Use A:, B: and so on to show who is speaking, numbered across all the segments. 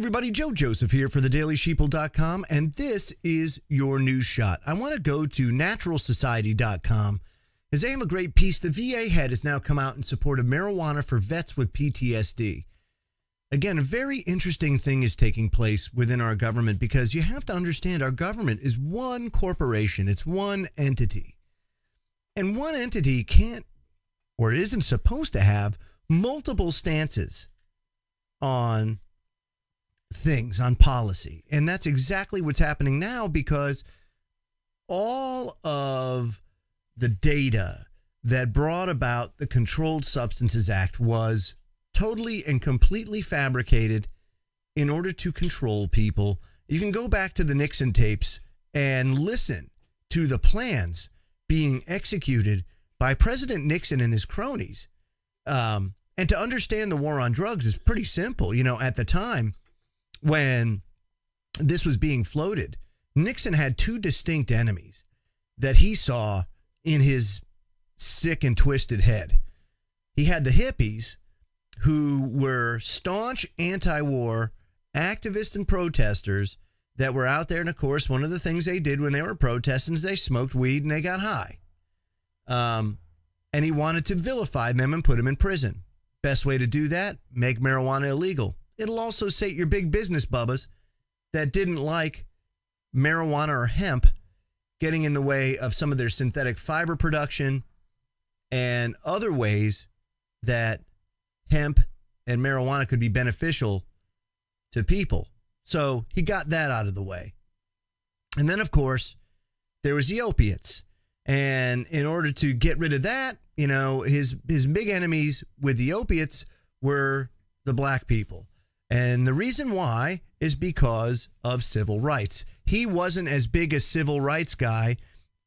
A: everybody, Joe Joseph here for thedailysheeple.com, and this is your news shot. I want to go to naturalsociety.com as they have a great piece. The VA head has now come out in support of marijuana for vets with PTSD. Again, a very interesting thing is taking place within our government because you have to understand our government is one corporation. It's one entity. And one entity can't or isn't supposed to have multiple stances on things, on policy. And that's exactly what's happening now because all of the data that brought about the Controlled Substances Act was totally and completely fabricated in order to control people. You can go back to the Nixon tapes and listen to the plans being executed by President Nixon and his cronies. And to understand the war on drugs is pretty simple. You know, at the time when this was being floated, Nixon had two distinct enemies that he saw in his sick and twisted head. He had the hippies, who were staunch anti-war activists and protesters that were out there. And, of course, one of the things they did when they were protesting is they smoked weed and they got high. And he wanted to vilify them and put them in prison. Best way to do that, make marijuana illegal. It'll also sate your big business bubbas that didn't like marijuana or hemp getting in the way of some of their synthetic fiber production and other ways that hemp and marijuana could be beneficial to people. So he got that out of the way. And then, of course, there was the opiates. And in order to get rid of that, you know, his big enemies with the opiates were the black people. And the reason why is because of civil rights. He wasn't as big a civil rights guy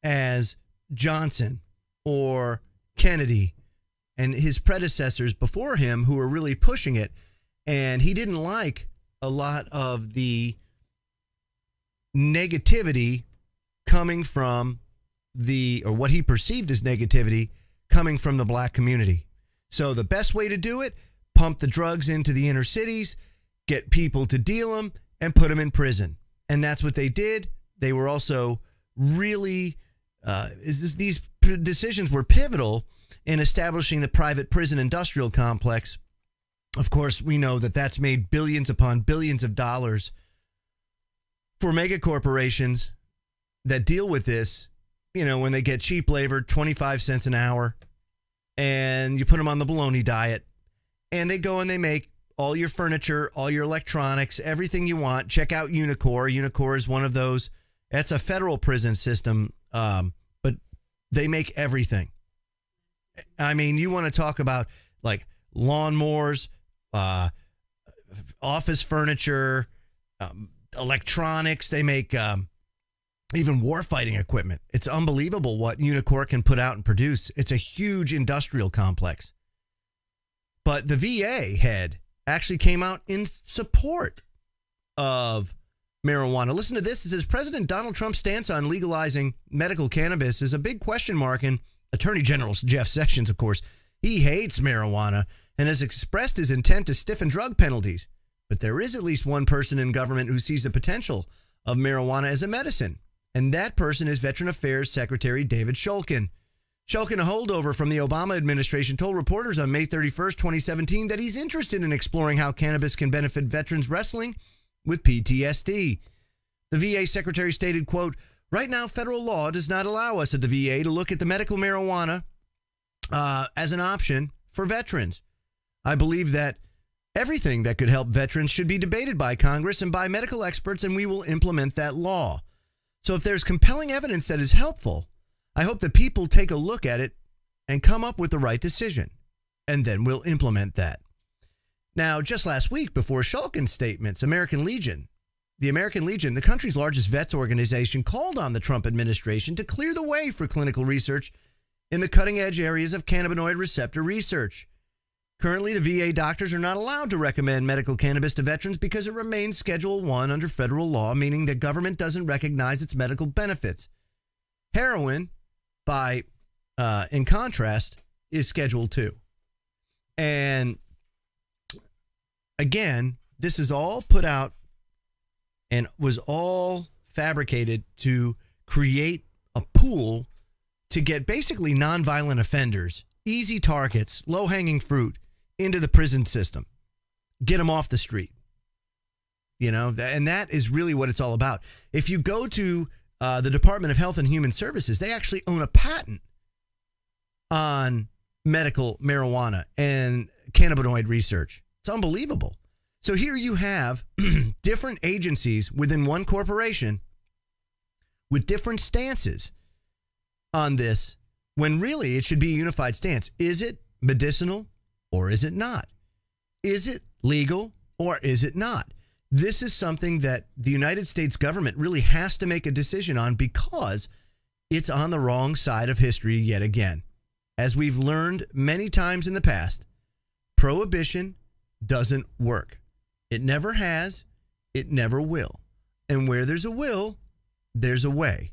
A: as Johnson or Kennedy and his predecessors before him who were really pushing it. And he didn't like a lot of the negativity coming from or what he perceived as negativity coming from the black community. So the best way to do it, pump the drugs into the inner cities, get people to deal them, and put them in prison. And that's what they did. They were also really, these decisions were pivotal in establishing the private prison industrial complex. Of course, we know that that's made billions upon billions of dollars for mega corporations that deal with this. You know, when they get cheap labor, 25 cents an hour, and you put them on the bologna diet, and they go and they make all your furniture, all your electronics, everything you want. Check out Unicor. Unicor is one of those. That's a federal prison system, but they make everything. I mean, you want to talk about like lawnmowers, office furniture, electronics. They make even warfighting equipment. It's unbelievable what Unicor can put out and produce. It's a huge industrial complex. But the VA head actually came out in support of marijuana. Listen to this. It says President Donald Trump's stance on legalizing medical cannabis is a big question mark. And Attorney General Jeff Sessions, of course, he hates marijuana and has expressed his intent to stiffen drug penalties. But there is at least one person in government who sees the potential of marijuana as a medicine. And that person is Veteran Affairs Secretary David Shulkin. Shulkin, a holdover from the Obama administration, told reporters on May 31st, 2017, that he's interested in exploring how cannabis can benefit veterans wrestling with PTSD. The VA secretary stated, quote, "Right now, federal law does not allow us at the VA to look at the medical marijuana as an option for veterans. I believe that everything that could help veterans should be debated by Congress and by medical experts, and we will implement that law. So if there's compelling evidence that is helpful, I hope that people take a look at it and come up with the right decision, and then we'll implement that." Now, just last week, before Shulkin's statements, the American Legion, the country's largest vets organization, called on the Trump administration to clear the way for clinical research in the cutting-edge areas of cannabinoid receptor research. Currently, the VA doctors are not allowed to recommend medical cannabis to veterans because it remains Schedule I under federal law, meaning the government doesn't recognize its medical benefits. Heroin, in contrast, is Schedule II. And again, This is all put out and was all fabricated to create a pool to get basically nonviolent offenders, easy targets, low-hanging fruit into the prison system. Get them off the street. You know, and that is really what it's all about. If you go to the Department of Health and Human Services, they actually own a patent on medical marijuana and cannabinoid research. It's unbelievable. So here you have different agencies within one corporation with different stances on this, when really it should be a unified stance. Is it medicinal or is it not? Is it legal or is it not? This is something that the United States government really has to make a decision on, because it's on the wrong side of history yet again. As we've learned many times in the past, prohibition doesn't work. It never has. It never will. And where there's a will, there's a way.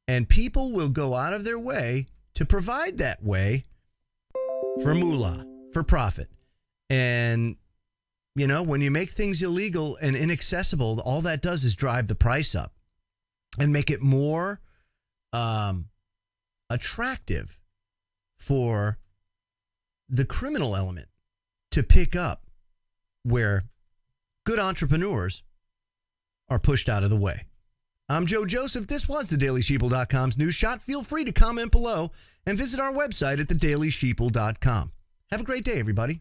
A: And people will go out of their way to provide that way for moolah, for profit. And, you know, when you make things illegal and inaccessible, all that does is drive the price up and make it more attractive for the criminal element to pick up, where good entrepreneurs are pushed out of the way. I'm Joe Joseph. This was thedailysheeple.com's news shot. Feel free to comment below and visit our website at thedailysheeple.com. Have a great day, everybody.